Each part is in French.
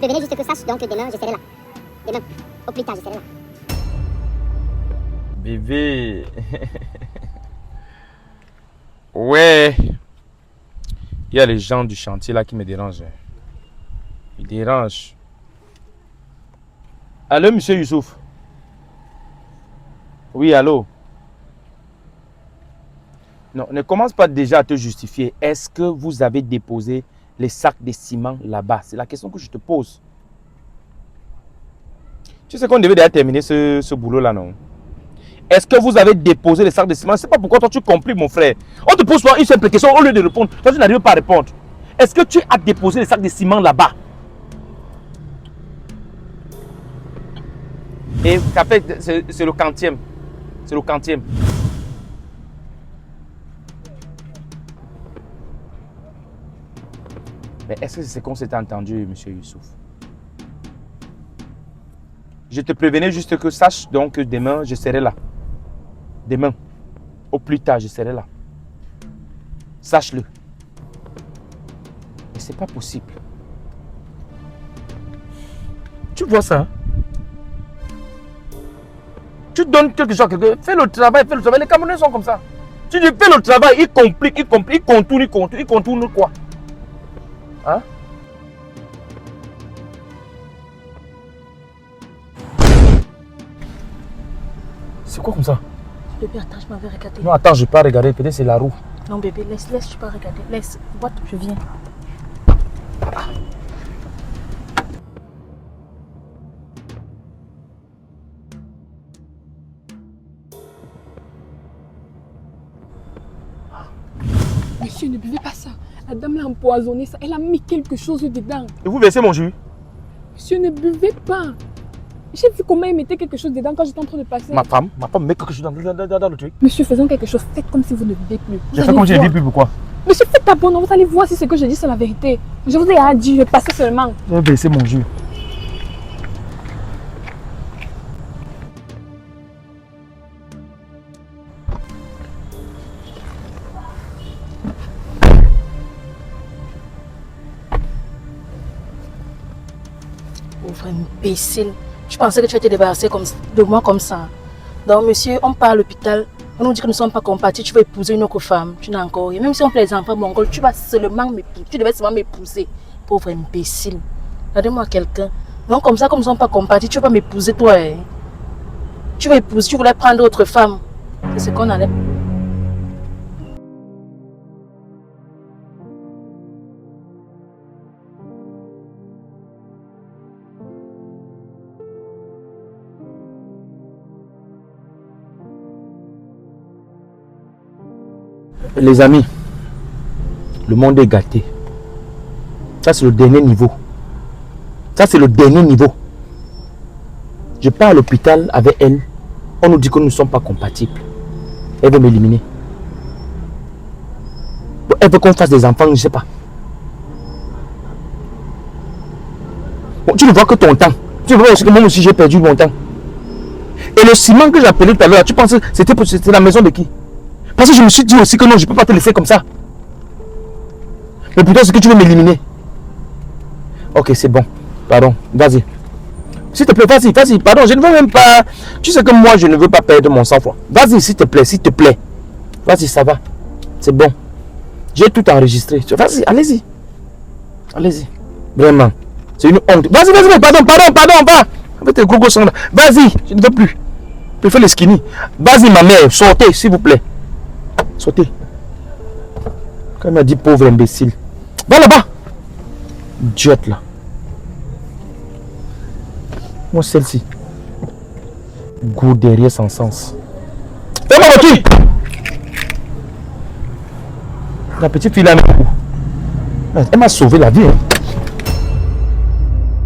prévenais juste que sache donc que demain, je serai là. Demain, au plus tard, je serai là. Bébé. Ouais. Il y a les gens du chantier là qui me dérangent. Ils dérangent. Allô, monsieur Youssouf? Oui, allô? Non, ne commence pas déjà à te justifier. Est-ce que vous avez déposé les sacs de ciment là-bas? C'est la question que je te pose. Tu sais qu'on devait déjà terminer ce boulot-là, non? Est-ce que vous avez déposé les sacs de ciment? Je ne sais pas pourquoi toi tu compliques, mon frère. On te pose une simple question au lieu de répondre. Toi tu n'arrives pas à répondre. Est-ce que tu as déposé les sacs de ciment là-bas? Et ça fait, c'est le quantième. C'est le quantième. Mais est-ce que c'est ce qu'on s'était entendu, monsieur Youssouf? Je te prévenais juste que sache donc que demain, je serai là. Demain, au plus tard, je serai là. Sache-le. Mais c'est pas possible. Tu vois ça? Tu donnes quelque chose à quelqu'un, fais le travail, fais le travail. Les Camerounais sont comme ça. Tu dis fais le travail, ils compliquent, ils contournent quoi? Hein? C'est quoi comme ça? Bébé, attends, je m'avais regardé. Non, attends, je ne vais pas regarder, peut-être c'est la roue. Non, bébé, laisse, je ne vais pas regarder. Laisse, what, je viens. Monsieur, ne buvez pas ça. La dame l'a empoisonné ça. Elle a mis quelque chose dedans. Et vous versez mon jus? Monsieur, ne buvez pas. J'ai vu comment il mettait quelque chose dedans quand j'étais en train de passer. Ma femme met quelque chose dans le truc. Monsieur, faisons quelque chose. Faites comme si vous ne buvez plus. J'ai fait comme si je ne dis plus, pourquoi? Monsieur, faites ta bonne. Vous allez voir si ce que je dis c'est la vérité. Je vous ai dit, je vais passer seulement. Je vais verser mon jus. Pauvre imbécile. Je pensais que tu étais débarrassé de moi comme ça. Donc, monsieur, on part à l'hôpital. On nous dit que nous ne sommes pas compatibles. Tu vas épouser une autre femme. Tu n'as encore rien. Même si on fait les enfants mongols, tu vas seulement m'épouser. Tu devais seulement m'épouser. Pauvre imbécile. Regardez-moi quelqu'un. Donc, comme ça, comme nous ne sommes pas compatibles, tu ne vas pas m'épouser, toi. Hein? Tu vas épouser. Tu voulais prendre autre femme. C'est ce qu'on allait. Les amis, le monde est gâté. Ça, c'est le dernier niveau. Ça, c'est le dernier niveau. Je pars à l'hôpital avec elle. On nous dit que nous ne sommes pas compatibles. Elle veut m'éliminer. Elle veut qu'on fasse des enfants, je ne sais pas. Bon, tu ne vois que ton temps. Tu vois aussi que moi aussi j'ai perdu mon temps. Et le ciment que j'ai appelé tout à l'heure, tu penses que c'était la maison de qui? Parce que je me suis dit aussi que non, je ne peux pas te laisser comme ça. Mais plutôt, c'est que tu veux m'éliminer. Ok, c'est bon. Pardon, vas-y. S'il te plaît, vas-y. Pardon, je ne veux même pas... Tu sais que moi, je ne veux pas perdre mon sang-froid. Vas-y, s'il te plaît. Vas-y, ça va. C'est bon. J'ai tout enregistré. Vas-y, allez-y. Allez-y. Vraiment. C'est une honte. Vas-y, pardon, va. Avec tes gros sang là. Vas-y, je ne veux plus. Je préfère les skinny. Vas-y, ma mère, sortez, s'il vous plaît. Sortez. Quand elle m'a dit pauvre imbécile. Va là-bas. Idiote là. Moi celle-ci. Goût derrière sans sens. Fais-moi voiture. La petite fille là, elle m'a sauvé la vie. Hein.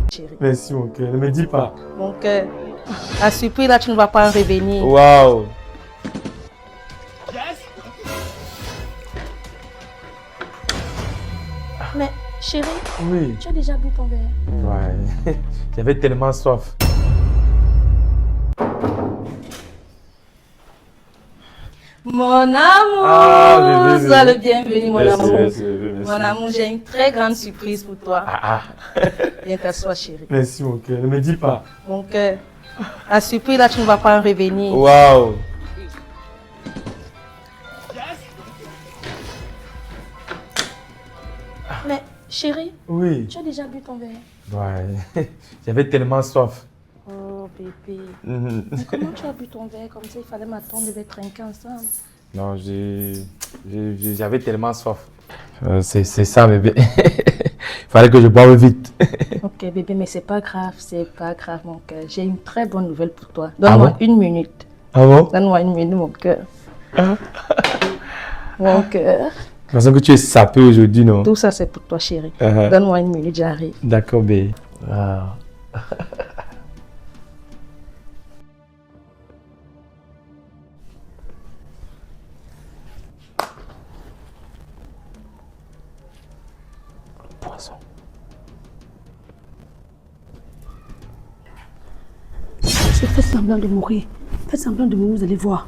Chérie. Merci mon cœur, ne me dis pas. Mon cœur, à ce prix là, tu ne vas pas en revenir. Waouh. Mais chérie, Oui. tu as déjà bu ton verre? Ouais. J'avais tellement soif. Mon amour, Ah, bébé. sois le bienvenu, mon Merci, amour. merci, bébé, merci. Mon amour, j'ai une très grande surprise pour toi. Ah, Viens t'asseoir, chérie. merci mon cœur, ne me dis pas. Mon cœur, la surprise là, tu ne vas pas en revenir. Waouh. Mais chérie, Oui. tu as déjà bu ton verre? Ouais, j'avais tellement soif. Oh bébé, Mhm. mais comment tu as bu ton verre comme ça? Il fallait m'attendre, on devait trinquer ensemble. Non, j'avais tellement soif. C'est ça, bébé. Il fallait que je boive vite. Ok bébé, mais c'est pas grave mon cœur. J'ai une très bonne nouvelle pour toi. Donne-moi bon? une minute. Ah bon? Donne-moi une minute mon cœur. Mon cœur. De toute façon que tu es sapé aujourd'hui, non? Tout ça c'est pour toi chérie. Uh-huh. Donne-moi une minute, j'arrive. D'accord, bébé. Wow. Poisson. Faites semblant de mourir. Faites semblant de mourir, vous allez voir.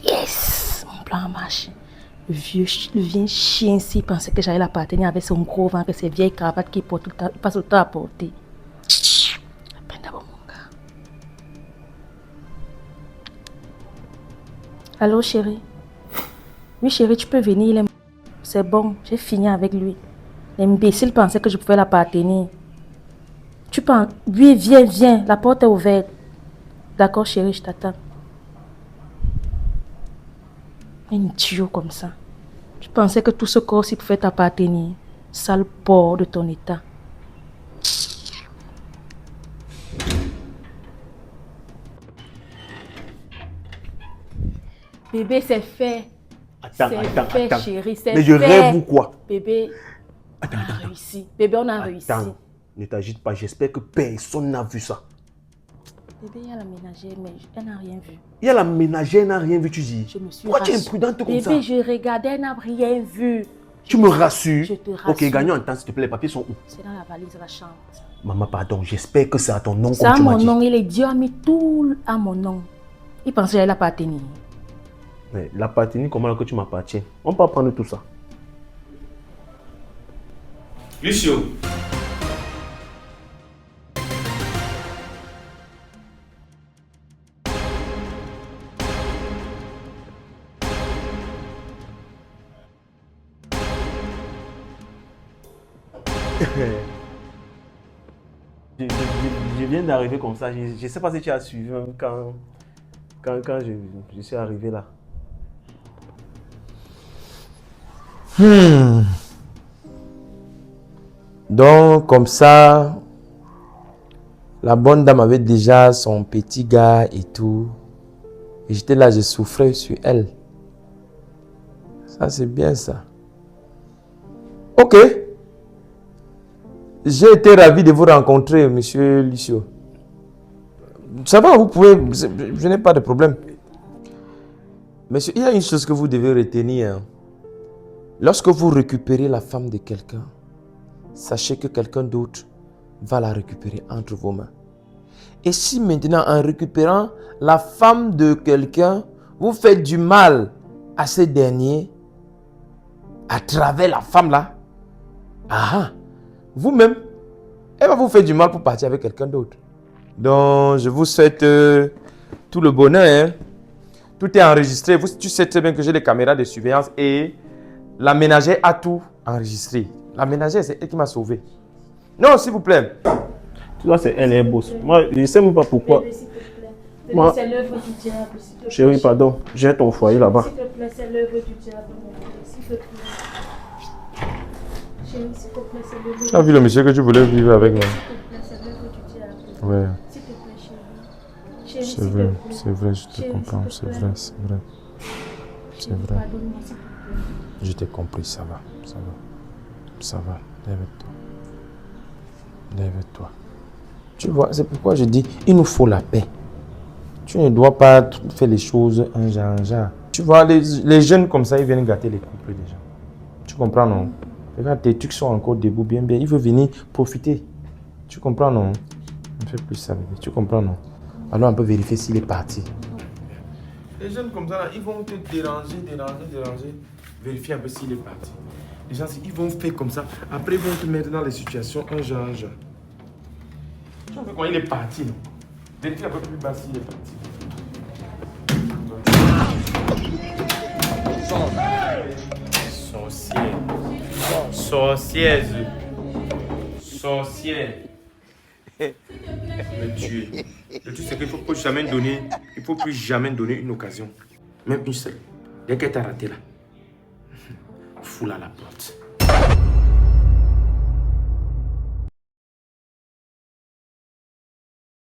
Yes, mon plan a marché. Le vieux chien s'il pensait que j'allais l'appartenir avec son gros ventre et ses vieilles cravates qu'il porte tout le temps, il passe le temps à porter. Appelle d'abord mon gars. Allô chérie? Oui chérie, tu peux venir, c'est bon, j'ai fini avec lui. L'imbécile pensait que je pouvais l'appartenir. Tu penses? Oui, viens, la porte est ouverte. D'accord chérie, je t'attends. Un idiot comme ça. Tu pensais que tout ce corps-ci pouvait t'appartenir. Sale porc de ton état. Bébé, c'est fait. Attends. Chérie, c'est fait. Mais je rêve ou quoi? Bébé, on a réussi. Bébé, on a réussi. Attends, ne t'agite pas, j'espère que personne n'a vu ça. Bébé, il y a la ménagère, mais elle n'a rien vu. Il y a la ménagère, elle n'a rien vu, tu dis. Je me suis Pourquoi tu es rassurée. imprudente comme ça? Bébé, je regardais, elle n'a rien vu. Tu me rassures? Je te rassure. Ok, gagnons en temps, s'il te plaît, les papiers sont où? C'est dans la valise de la chambre. Maman, pardon, j'espère que c'est à ton nom C'est comme à tu m'as mon dit. nom, il est Dieu a mis tout à mon nom. Il pensait que j'allais l'appartenir. Mais l'appartenir, comment que tu m'appartiens? On peut prendre tout ça. Lucio. Je viens d'arriver comme ça. Je ne sais pas si tu as suivi même quand je suis arrivé là. Donc, comme ça, la bonne dame avait déjà son petit gars et tout. Et j'étais là, je souffrais sur elle. Ça, c'est bien ça. Ok. J'ai été ravi de vous rencontrer, monsieur Lucio. Ça va, vous pouvez... Je n'ai pas de problème. Monsieur, il y a une chose que vous devez retenir. Lorsque vous récupérez la femme de quelqu'un, sachez que quelqu'un d'autre va la récupérer entre vos mains. Et si maintenant, en récupérant la femme de quelqu'un, vous faites du mal à ce dernier, à travers la femme là, vous-même, elle va vous faire du mal pour partir avec quelqu'un d'autre. Donc, je vous souhaite tout le bonheur. Hein. Tout est enregistré. Tu sais très bien que j'ai les caméras de surveillance et la ménagère a tout enregistré. La ménagère, c'est elle qui m'a sauvé. Non, s'il vous plaît. Tu vois, c'est elle, elle bosse. Moi, je ne sais même pas pourquoi. Bébé, s'il te plaît. Bébé, Moi- c'est l'œuvre du diable, s'il te plaît. Chérie, pardon, j'ai ton foyer là-bas. S'il te plaît, c'est l'œuvre du diable, mon bébé, s'il te plaît. Chérie, s'il te plaît, c'est l'œuvre du Tu as vu le monsieur que tu voulais vivre avec moi? S'il te plaît, c'est l'œuvre du diable. Ouais, S'il te plaît, chérie. Chérie, c'est s'il te vrai, plaît. c'est vrai, je te Chérie, comprends, s'il c'est te plaît. vrai, c'est vrai. Chérie, vrai. pardonne-moi, s'il te plaît. Je t'ai compris, ça va, ça va. Ça va, lève-toi. Lève-toi. Tu vois, c'est pourquoi je dis, il nous faut la paix. Tu ne dois pas faire les choses un genre. Tu vois, les jeunes comme ça, ils viennent gâter les couples déjà. Tu comprends, non? Regarde, tes trucs sont encore debout, bien. Il veut venir profiter. Tu comprends, non? Ne fais plus ça, bébé. Tu comprends, non? Alors on peut vérifier s'il est parti. Les jeunes comme ça, là, ils vont te déranger. Vérifier un peu s'il est parti. Les gens, ils vont faire comme ça. Après, ils vont te mettre dans les situations un genre. Tu vois quand il est parti, non? Vérifie un peu plus bas s'il est parti. Sorcière. Le tuer. Le truc, c'est qu'il ne faut plus jamais donner une occasion. Même une seule. Dès qu'elle t'a raté là, fous-la à la porte.